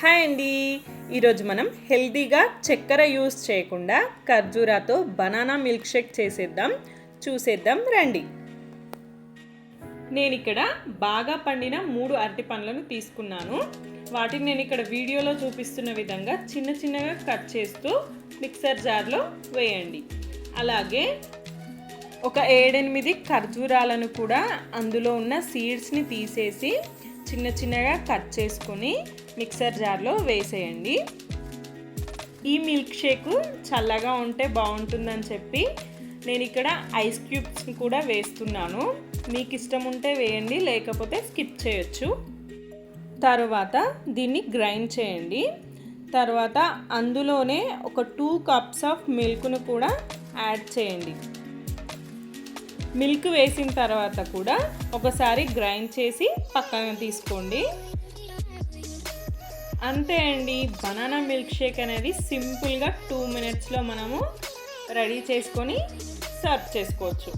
Hi అండి. ఈరోజు మనం హెల్తీగా చక్కెర యూస్ చేయకుండా ఖర్జూరాతో బనానా మిల్క్ షేక్ చేసేద్దాం. చూసేద్దాం రండి. నేను ఇక్కడ బాగా పండిన 3 అరటి పండ్లను తీసుకున్నాను. వాటిని నేను ఇక్కడ వీడియోలో చూపిస్తున్న విధంగా చిన్న చిన్నగా కట్ చేస్తూ మిక్సర్ జార్లో వేయండి. అలాగే ఒక 7-8 ఖర్జూరాలను కూడా అందులో ఉన్న సీడ్స్ని తీసేసి చిన్న చిన్నగా కట్ చేసుకొని మిక్సర్ జార్లో వేసేయండి. ఈ మిల్క్ షేక్ చల్లగా ఉంటే బాగుంటుందని చెప్పి నేను ఇక్కడ ఐస్ క్యూబ్స్ని కూడా వేస్తున్నాను. మీకు ఇష్టం ఉంటే వేయండి, లేకపోతే స్కిప్ చేయొచ్చు. తర్వాత దీన్ని గ్రైండ్ చేయండి. తర్వాత అందులోనే ఒక 2 కప్స్ ఆఫ్ మిల్క్ను కూడా యాడ్ చేయండి. మిల్క్ వేసిన తర్వాత కూడా ఒకసారి గ్రైండ్ చేసి పక్కన తీసుకోండి. అంతే అండి, బనానా మిల్క్ షేక్ అనేది సింపుల్గా 2 మినిట్స్లో మనము రెడీ చేసుకొని సర్వ్ చేసుకోవచ్చు.